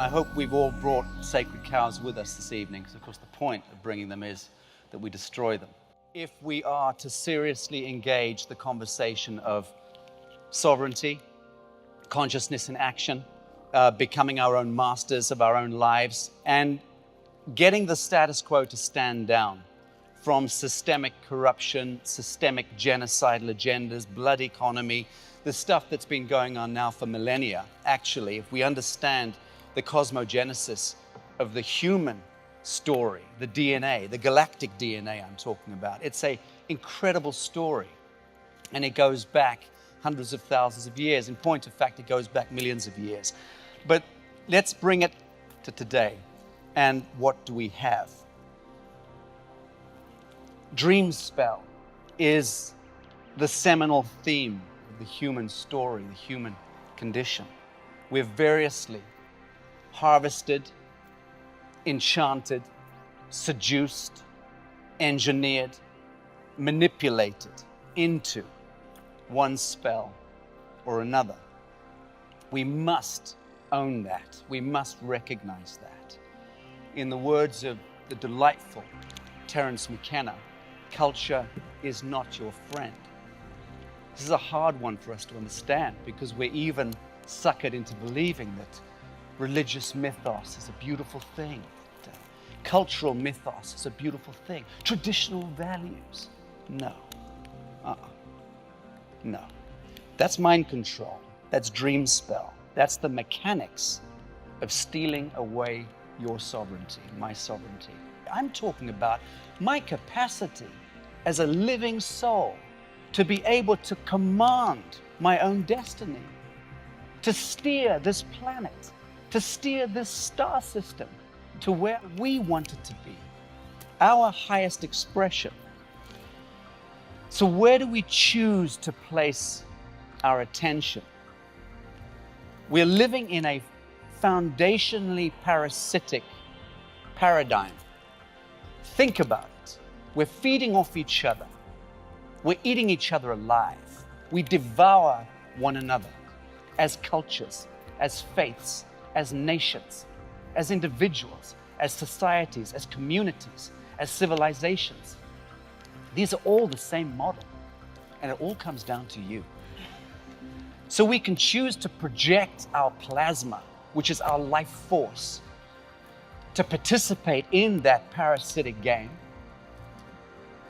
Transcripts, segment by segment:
I hope we've all brought sacred cows with us this evening, because of course the point of bringing them is that we destroy them. If we are to seriously engage the conversation of sovereignty, consciousness in action, becoming our own masters of our own lives, and getting the status quo to stand down from systemic corruption, systemic genocidal agendas, blood economy, the stuff that's been going on now for millennia. Actually, if we understand the cosmogenesis of the human story, the DNA, the galactic DNA I'm talking about, it's an incredible story. And it goes back hundreds of thousands of years. In point of fact, it goes back millions of years. But let's bring it to today. And what do we have? Dream spell is the seminal theme of the human story, the human condition. We're variously harvested, enchanted, seduced, engineered, manipulated into one spell or another. We must own that. We must recognize that. In the words of the delightful Terence McKenna, culture is not your friend. This is a hard one for us to understand, because we're even suckered into believing that religious mythos is a beautiful thing. Cultural mythos is a beautiful thing. Traditional values, no. No. That's mind control. That's dream spell. That's the mechanics of stealing away your sovereignty, my sovereignty. I'm talking about my capacity as a living soul to be able to command my own destiny, to steer this planet, to steer this star system to where we want it to be, our highest expression. So where do we choose to place our attention? We're living in a foundationally parasitic paradigm. Think about it. We're feeding off each other. We're eating each other alive. We devour one another as cultures, as faiths, as nations, as individuals, as societies, as communities, as civilizations. These are all the same model, and it all comes down to you. So we can choose to project our plasma, which is our life force, to participate in that parasitic game,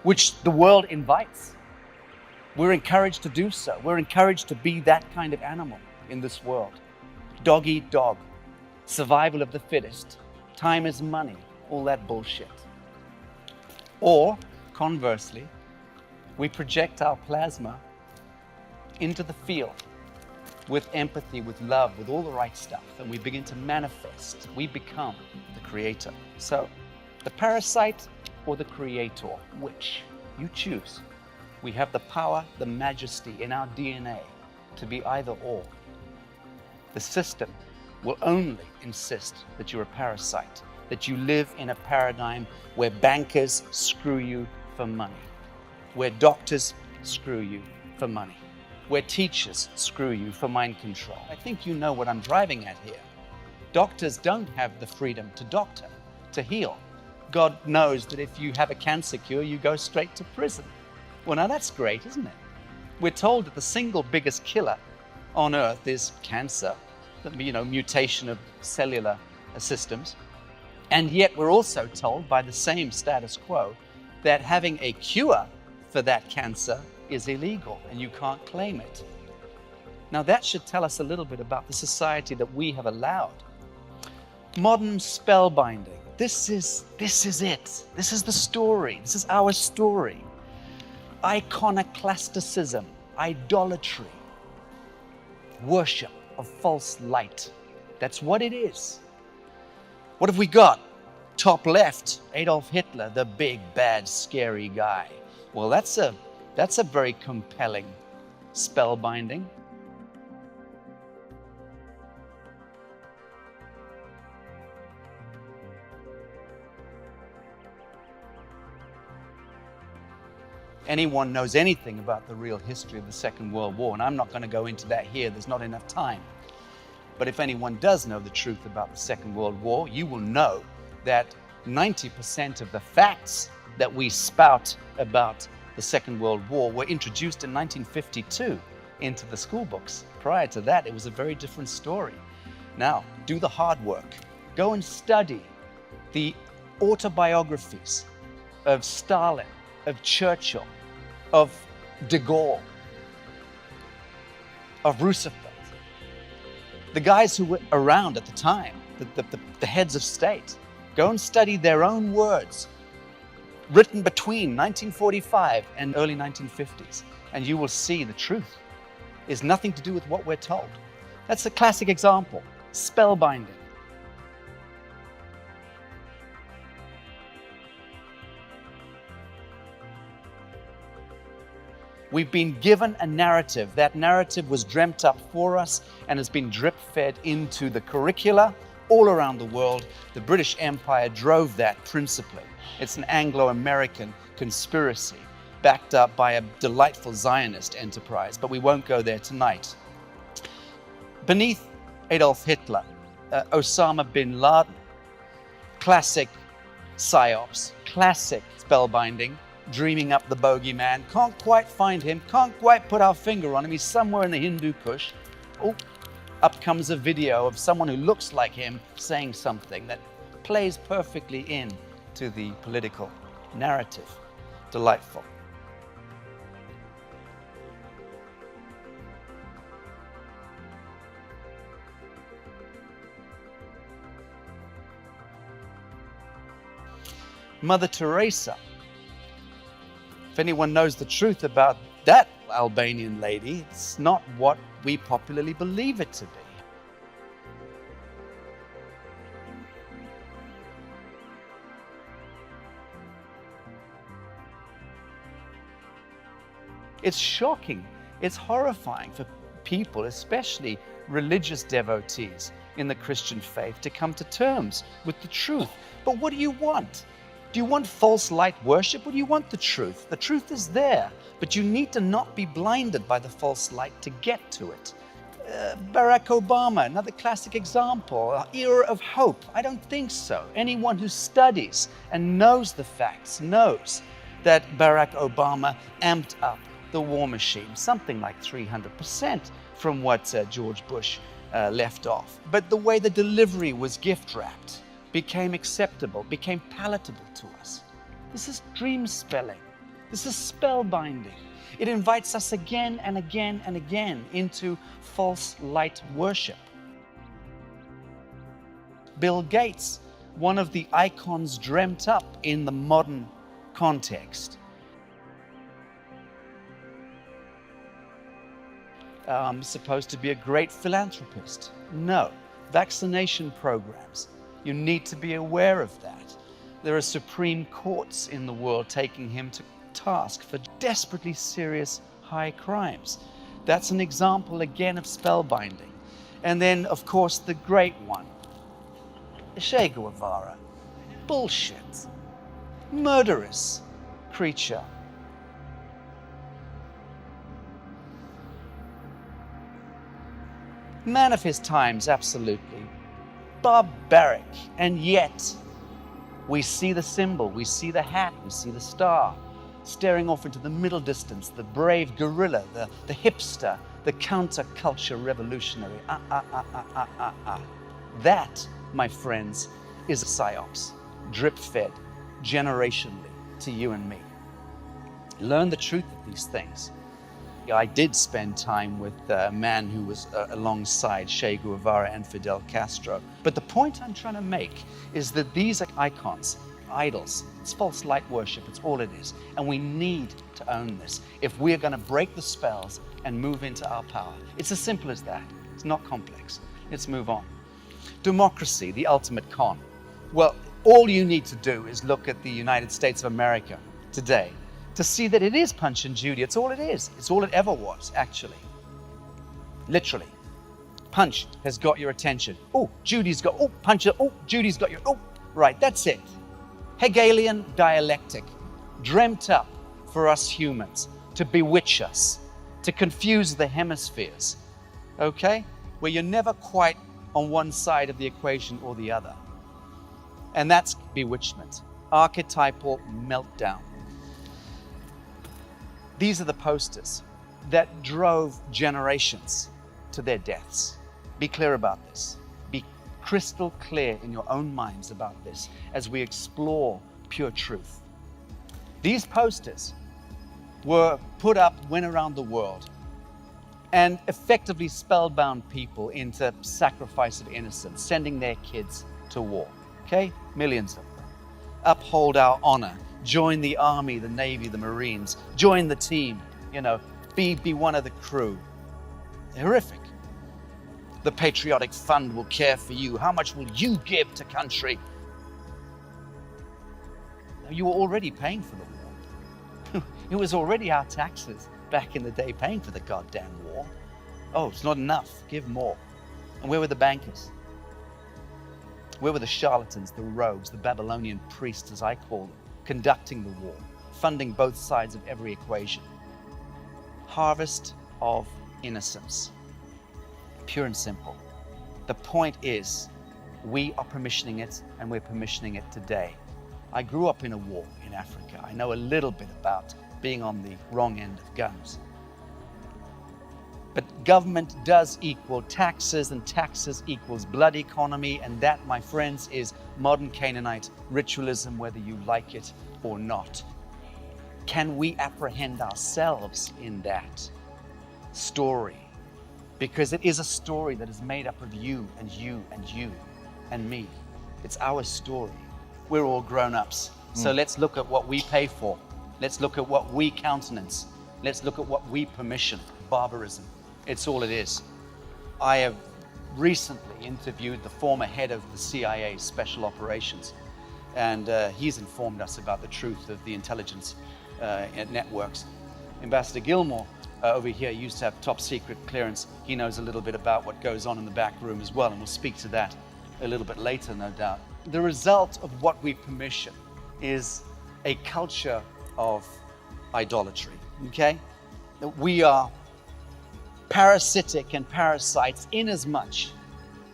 which the world invites. We're encouraged to do so. We're encouraged to be that kind of animal in this world. Dog eat dog, survival of the fittest, time is money, all that bullshit. Or, conversely, we project our plasma into the field with empathy, with love, with all the right stuff, and we begin to manifest. We become the creator. So, the parasite or the creator, which? You choose. We have the power, the majesty in our DNA to be either or. The system will only insist that you're a parasite, that you live in a paradigm where bankers screw you for money, where doctors screw you for money, where teachers screw you for mind control. I think you know what I'm driving at here. Doctors don't have the freedom to doctor, to heal. God knows that if you have a cancer cure, you go straight to prison. Well, now that's great, isn't it? We're told that the single biggest killer on earth is cancer, mutation of cellular systems. And yet we're also told by the same status quo that having a cure for that cancer is illegal and you can't claim it. Now that should tell us a little bit about the society that we have allowed. Modern spellbinding. This is it. This is the story. This is our story. Iconoclasticism, idolatry, worship of false light. That's what it is. What have we got? Top left, Adolf Hitler, the big, bad, scary guy. Well, that's a very compelling spellbinding. Anyone knows anything about the real history of the Second World War, and I'm not going to go into that here, there's not enough time. But if anyone does know the truth about the Second World War, you will know that 90% of the facts that we spout about the Second World War were introduced in 1952 into the school books. Prior to that, it was a very different story. Now, do the hard work. Go and study the autobiographies of Stalin, of Churchill, of de Gaulle, of Roosevelt. The guys who were around at the time, the heads of state. Go and study their own words written between 1945 and early 1950s, and you will see the truth is nothing to do with what we're told. That's a classic example. Spellbinding. We've been given a narrative. That narrative was dreamt up for us and has been drip-fed into the curricula all around the world. The British Empire drove that principally. It's an Anglo-American conspiracy backed up by a delightful Zionist enterprise, but we won't go there tonight. Beneath Adolf Hitler, Osama bin Laden, classic psyops, classic spellbinding, dreaming up the bogeyman, can't quite find him, can't quite put our finger on him, he's somewhere in the Hindu Kush. Oh, up comes a video of someone who looks like him saying something that plays perfectly in to the political narrative. Delightful. Mother Teresa. If anyone knows the truth about that Albanian lady, it's not what we popularly believe it to be. It's shocking, it's horrifying for people, especially religious devotees in the Christian faith, to come to terms with the truth. But what do you want? Do you want false light worship, or do you want the truth? The truth is there, but you need to not be blinded by the false light to get to it. Barack Obama, another classic example, era of hope. I don't think so. Anyone who studies and knows the facts knows that Barack Obama amped up the war machine, something like 300% from what George Bush left off. But the way the delivery was gift-wrapped became acceptable, became palatable to us. This is dream spelling. This is spellbinding. It invites us again and again and again into false light worship. Bill Gates, one of the icons dreamt up in the modern context. Supposed to be a great philanthropist. No. Vaccination programs. You need to be aware of that. There are supreme courts in the world taking him to task for desperately serious high crimes. That's an example again of spellbinding. And then, of course, the great one, Che Guevara. Bullshit. Murderous creature. Man of his times, absolutely. Barbaric, and yet we see the symbol, we see the hat, we see the star staring off into the middle distance, the brave guerrilla, the hipster, the counterculture revolutionary. That, my friends, is a psyops, drip-fed generationally to you and me. Learn the truth of these things. I did spend time with a man who was alongside Che Guevara and Fidel Castro. But the point I'm trying to make is that these are icons, idols. It's false light worship. It's all it is. And we need to own this if we're going to break the spells and move into our power. It's as simple as that. It's not complex. Let's move on. Democracy, the ultimate con. Well, all you need to do is look at the United States of America today to see that it is Punch and Judy. It's all it is. It's all it ever was, actually. Literally. Punch has got your attention. Oh, Judy's got, oh, Punch, oh, Judy's got your, oh, right, that's it. Hegelian dialectic, dreamt up for us humans to bewitch us, to confuse the hemispheres, okay? Where you're never quite on one side of the equation or the other. And that's bewitchment, archetypal meltdown. These are the posters that drove generations to their deaths. Be clear about this. Be crystal clear in your own minds about this as we explore pure truth. These posters were put up, went around the world, and effectively spellbound people into sacrifice of innocence, sending their kids to war. Okay? Millions of them. Uphold our honor. Join the army, the navy, the marines. Join the team. Be one of the crew. Horrific. The patriotic fund will care for you. How much will you give to country? You were already paying for the war. It was already our taxes back in the day paying for the goddamn war. Oh, it's not enough. Give more. And where were the bankers? Where were the charlatans, the rogues, the Babylonian priests, as I call them, conducting the war, funding both sides of every equation? Harvest of innocence. Pure and simple. The point is, we are permissioning it, and we're permissioning it today. I grew up in a war in Africa. I know a little bit about being on the wrong end of guns. But government does equal taxes, and taxes equals blood economy, and that, my friends, is modern Canaanite ritualism, whether you like it or not. Can we apprehend ourselves in that story? Because it is a story that is made up of you and you and you and me. It's our story. We're all grown-ups. So let's look at what we pay for. Let's look at what we countenance. Let's look at what we permission. Barbarism. It's all it is. I have recently interviewed the former head of the CIA Special Operations, and he's informed us about the truth of the intelligence networks. Ambassador Gilmore over here used to have top secret clearance. He knows a little bit about what goes on in the back room as well, and we'll speak to that a little bit later, no doubt. The result of what we permission is a culture of idolatry, okay? We are parasitic and parasites in as much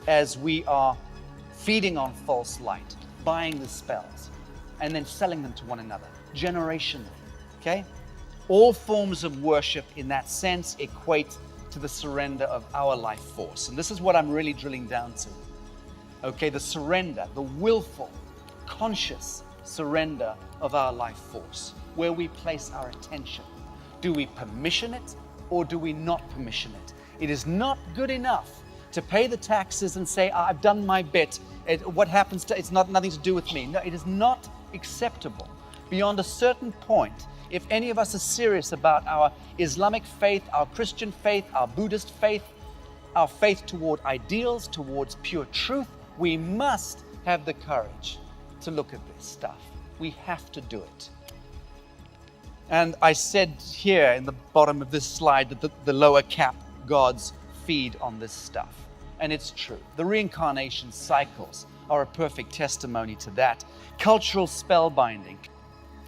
as we are feeding on false light, buying the spells, and then selling them to one another, generationally, okay? All forms of worship in that sense equate to the surrender of our life force. And this is what I'm really drilling down to. Okay, the surrender, the willful, conscious surrender of our life force, where we place our attention. Do we permission it or do we not permission it? It is not good enough to pay the taxes and say, I've done my bit. What happens to it's nothing to do with me. No, it is not acceptable. Beyond a certain point, if any of us are serious about our Islamic faith, our Christian faith, our Buddhist faith, our faith toward ideals, towards pure truth, we must have the courage to look at this stuff. We have to do it. And I said here in the bottom of this slide that the lower cap gods feed on this stuff. And it's true. The reincarnation cycles are a perfect testimony to that. Cultural spellbinding.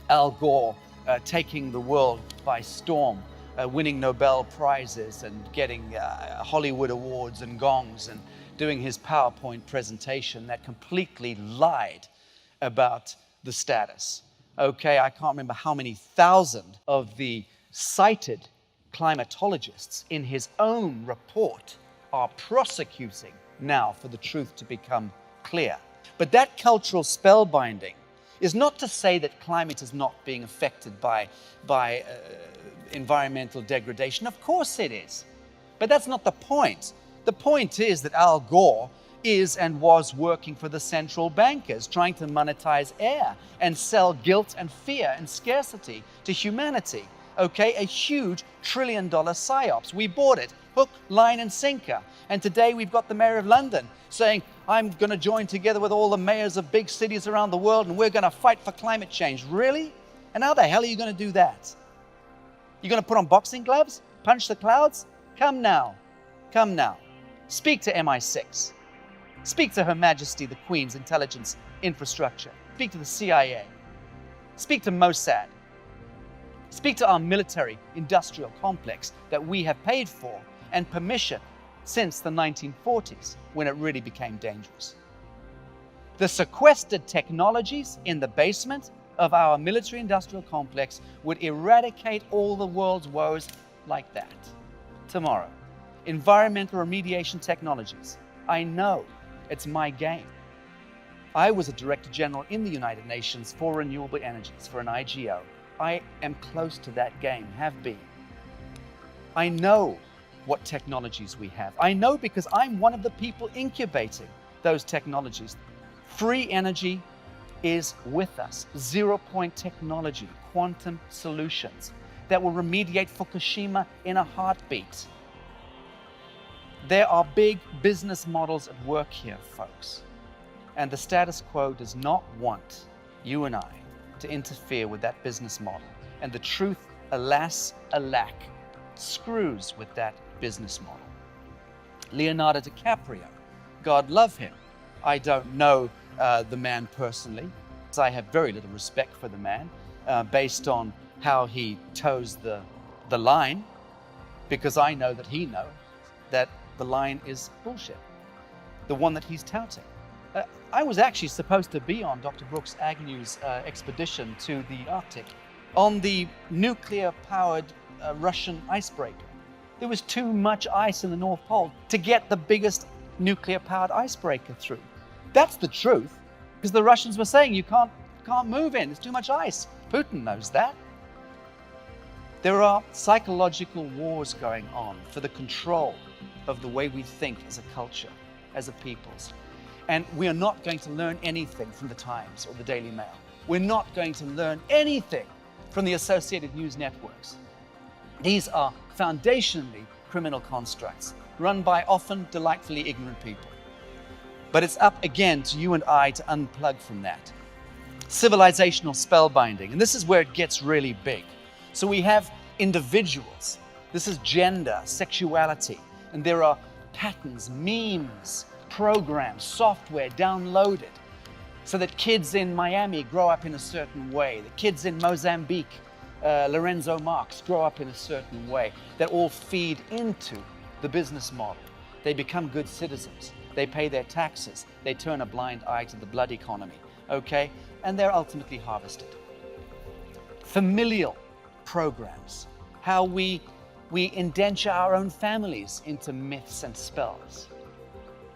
Al Gore taking the world by storm, winning Nobel Prizes and getting Hollywood awards and gongs and doing his PowerPoint presentation that completely lied about the status. Okay, I can't remember how many thousand of the cited climatologists in his own report are prosecuting now for the truth to become clear. But that cultural spellbinding is not to say that climate is not being affected by environmental degradation. Of course it is. But that's not the point. The point is that Al Gore is and was working for the central bankers, trying to monetize air and sell guilt and fear and scarcity to humanity. Okay, a huge trillion-dollar psyops. We bought it, hook, line, and sinker. And today we've got the mayor of London saying, I'm going to join together with all the mayors of big cities around the world and we're going to fight for climate change. Really? And how the hell are you going to do that? You're going to put on boxing gloves? Punch the clouds? Come now. Come now. Speak to MI6. Speak to Her Majesty the Queen's intelligence infrastructure. Speak to the CIA. Speak to Mossad. Speak to our military industrial complex that we have paid for and permission since the 1940s, when it really became dangerous. The sequestered technologies in the basement of our military-industrial complex would eradicate all the world's woes like that. Tomorrow, environmental remediation technologies. I know it's my game. I was a Director General in the United Nations for renewable energies, for an IGO. I am close to that game, have been. I know what technologies we have. I know because I'm one of the people incubating those technologies. Free energy is with us. Zero-point technology, quantum solutions that will remediate Fukushima in a heartbeat. There are big business models at work here, folks. And the status quo does not want you and I to interfere with that business model. And the truth, alas, alack, screws with that business model. Leonardo DiCaprio, God love him. I don't know the man personally. I have very little respect for the man based on how he toes the line, because I know that he knows that the line is bullshit, the one that he's touting. I was actually supposed to be on Dr. Brooks Agnew's expedition to the Arctic on the nuclear-powered Russian icebreaker. There was too much ice in the North Pole to get the biggest nuclear-powered icebreaker through. That's the truth, because the Russians were saying you can't move in, there's too much ice. Putin knows that. There are psychological wars going on for the control of the way we think as a culture, as a peoples. And we are not going to learn anything from the Times or the Daily Mail. We're not going to learn anything from the associated news networks. These are foundationally criminal constructs run by often delightfully ignorant people. But it's up again to you and I to unplug from that. Civilizational spellbinding, and this is where it gets really big. So we have individuals. This is gender, sexuality, and there are patterns, memes, programs, software downloaded so that kids in Miami grow up in a certain way, the kids in Mozambique, Lorenzo Marx, grow up in a certain way, that all feed into the business model. They become good citizens, they pay their taxes, they turn a blind eye to the blood economy, okay? And they're ultimately harvested. Familial programs, how we indenture our own families into myths and spells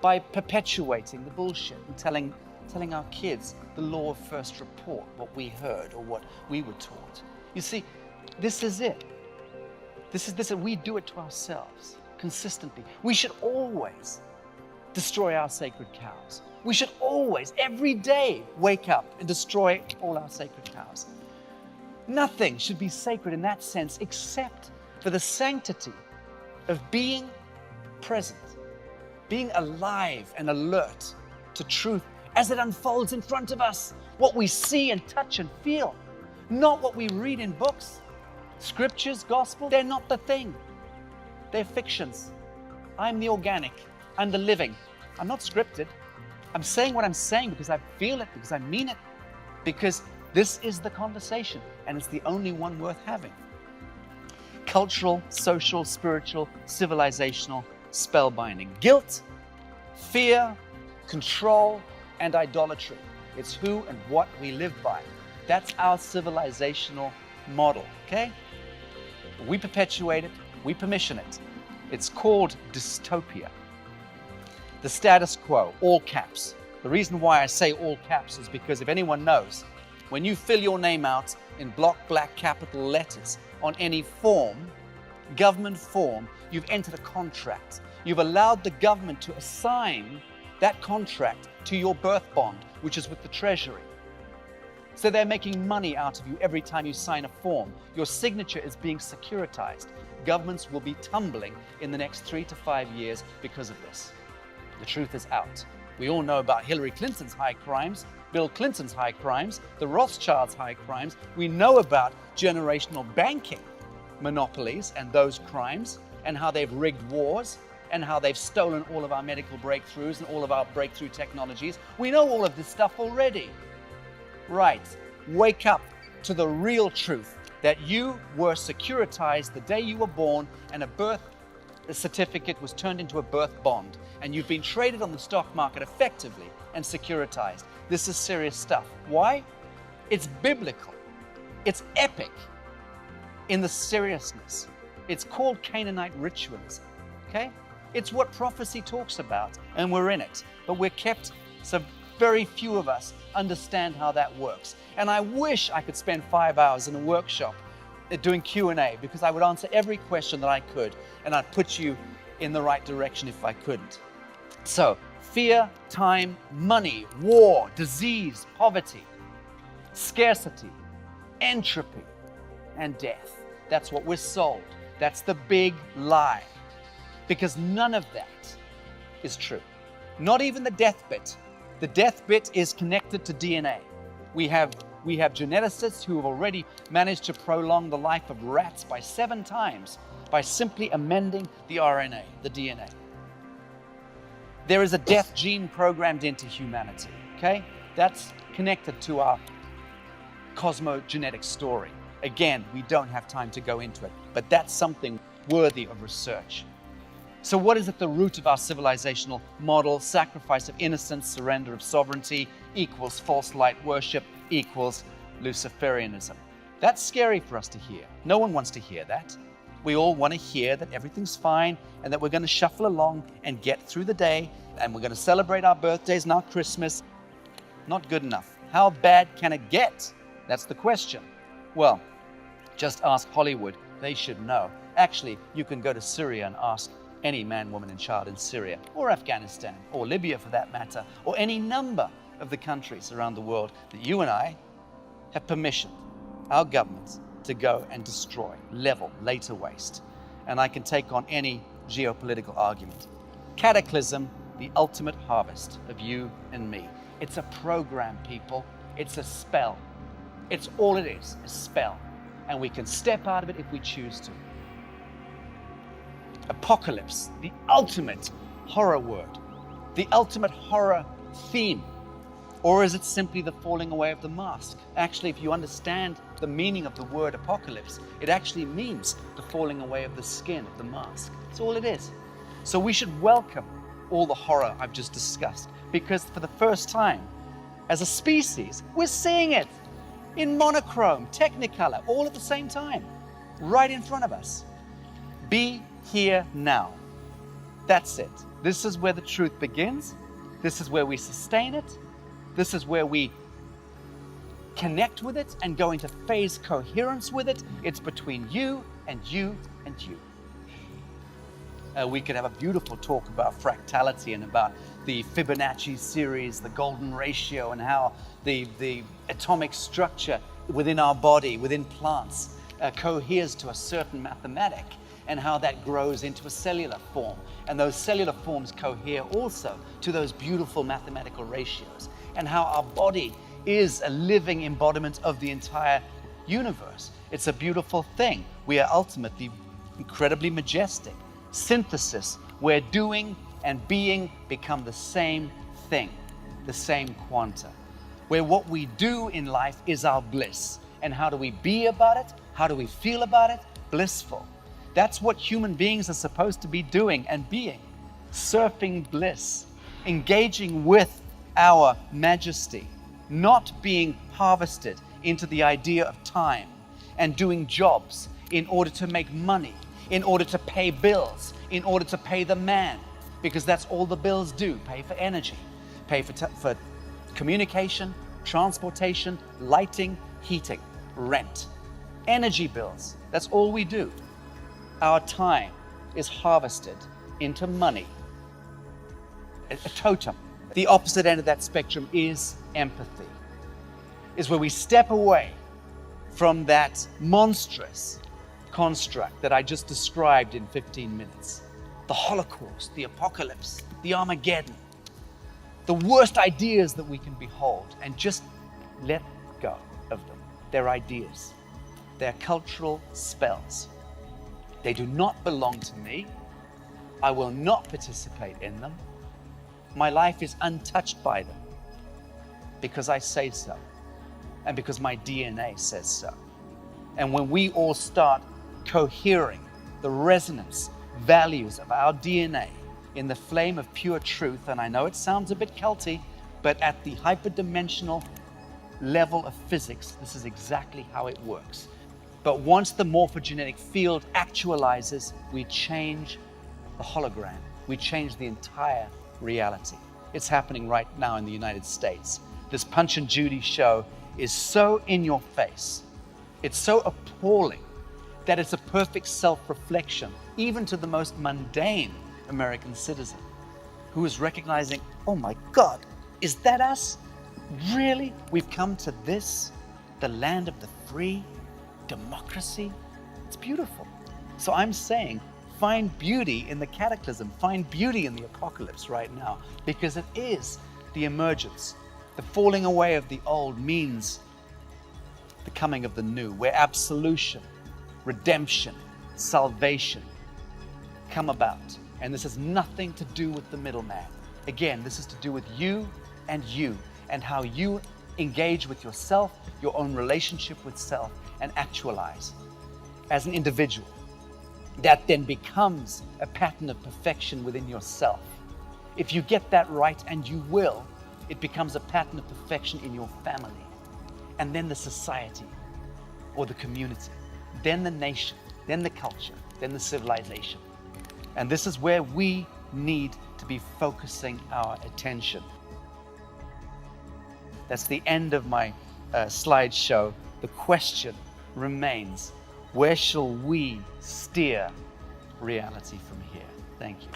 by perpetuating the bullshit and telling our kids the law of first report, what we heard or what we were taught. You see, this is it. This is we do it to ourselves consistently. We should always destroy our sacred cows. We should always, every day, wake up and destroy all our sacred cows. Nothing should be sacred in that sense except for the sanctity of being present, being alive and alert to truth as it unfolds in front of us, what we see and touch and feel, not what we read in books. Scriptures, gospel, they're not the thing. They're fictions. I'm the organic. I'm the living. I'm not scripted. I'm saying what I'm saying because I feel it, because I mean it, because this is the conversation and it's the only one worth having. Cultural, social, spiritual, civilizational spellbinding. Guilt, fear, control, and idolatry. It's who and what we live by. That's our civilizational model, okay? We perpetuate it, we permission it. It's called dystopia. The status quo, all caps. The reason why I say all caps is because if anyone knows, when you fill your name out in block black capital letters on any form, government form, you've entered a contract. You've allowed the government to assign that contract to your birth bond, which is with the Treasury. So they're making money out of you every time you sign a form. Your signature is being securitized. Governments will be tumbling in the next 3 to 5 years because of this. The truth is out. We all know about Hillary Clinton's high crimes, Bill Clinton's high crimes, the Rothschilds' high crimes. We know about generational banking monopolies and those crimes and how they've rigged wars and how they've stolen all of our medical breakthroughs and all of our breakthrough technologies. We know all of this stuff already. Right. Wake up to the real truth that you were securitized the day you were born, and a birth The certificate was turned into a birth bond, and you've been traded on the stock market effectively and securitized. This is serious stuff. Why? It's biblical. It's epic in the seriousness. It's called Canaanite ritualism, okay? It's what prophecy talks about, and we're in it. But we're kept, so very few of us understand how that works. And I wish I could spend 5 hours in a workshop doing Q&A, because I would answer every question that I could, and I'd put you in the right direction if I couldn't. So, fear, time, money, war, disease, poverty, scarcity, entropy, and death. That's what we're sold. That's the big lie. Because none of that is true. Not even the death bit. The death bit is connected to DNA. We have geneticists who have already managed to prolong the life of rats by 7 times by simply amending the RNA, the DNA. There is a death gene programmed into humanity, okay? That's connected to our cosmogenetic story. Again, we don't have time to go into it, but that's something worthy of research. So what is at the root of our civilizational model? Sacrifice of innocence, surrender of sovereignty equals false light worship equals Luciferianism. That's scary for us to hear. No one wants to hear that. We all want to hear that everything's fine and that we're going to shuffle along and get through the day, and we're going to celebrate our birthdays and our Christmas. Not good enough. How bad can it get? That's the question. Well, just ask Hollywood. They should know. Actually, you can go to Syria and ask any man, woman, and child in Syria, or Afghanistan, or Libya for that matter, or any number of the countries around the world that you and I have permissioned our governments to go and destroy, level, lay to waste. And I can take on any geopolitical argument. Cataclysm, the ultimate harvest of you and me. It's a program, people. It's a spell. It's all it is, a spell. And we can step out of it if we choose to. Apocalypse, the ultimate horror word, the ultimate horror theme. Or is it simply the falling away of the mask? Actually, if you understand the meaning of the word apocalypse, it actually means the falling away of the skin of the mask. That's all it is. So we should welcome all the horror I've just discussed, because for the first time, as a species, we're seeing it in monochrome, technicolor, all at the same time, right in front of us. Be here now. That's it. This is where the truth begins. This is where we sustain it. This is where we connect with it and go into phase coherence with it. It's between you and you and you. We could have a beautiful talk about fractality and about the Fibonacci series, the golden ratio, and how the atomic structure within our body, within plants, coheres to a certain mathematic, and how that grows into a cellular form. And those cellular forms cohere also to those beautiful mathematical ratios, and how our body is a living embodiment of the entire universe. It's a beautiful thing. We are ultimately incredibly majestic. Synthesis, where doing and being become the same thing, the same quanta, where what we do in life is our bliss. And how do we be about it? How do we feel about it? Blissful. That's what human beings are supposed to be doing and being. Surfing bliss, engaging with our majesty, not being harvested into the idea of time and doing jobs in order to make money, in order to pay bills, in order to pay the man, because that's all the bills do. Pay for energy, pay for communication, transportation, lighting, heating, rent, energy bills. That's all we do. Our time is harvested into money, a totem. The opposite end of that spectrum is empathy, is where we step away from that monstrous construct that I just described in 15 minutes. The Holocaust, the apocalypse, the Armageddon, the worst ideas that we can behold, and just let go of them. They're ideas. They're cultural spells. They do not belong to me. I will not participate in them. My life is untouched by them because I say so, and because my DNA says so. And when we all start cohering, the resonance values of our DNA in the flame of pure truth, and I know it sounds a bit culty, but at the hyperdimensional level of physics, this is exactly how it works. But once the morphogenetic field actualizes, we change the hologram. We change the entire reality. It's happening right now in the United States. This Punch and Judy show is so in your face. It's so appalling that it's a perfect self-reflection, even to the most mundane American citizen who is recognizing, oh my God, is that us? Really? We've come to this, the land of the free, democracy? It's beautiful. So I'm saying, find beauty in the cataclysm, find beauty in the apocalypse right now, because it is the emergence. The falling away of the old means the coming of the new, where absolution, redemption, salvation come about. And this has nothing to do with the middleman. Again, this is to do with you and how you engage with yourself, your own relationship with self, and actualize as an individual. That then becomes a pattern of perfection within yourself. If you get that right, and you will, it becomes a pattern of perfection in your family, and then the society or the community, then the nation, then the culture, then the civilization. And this is where we need to be focusing our attention. That's the end of my slideshow. The question remains, where shall we steer reality from here? Thank you.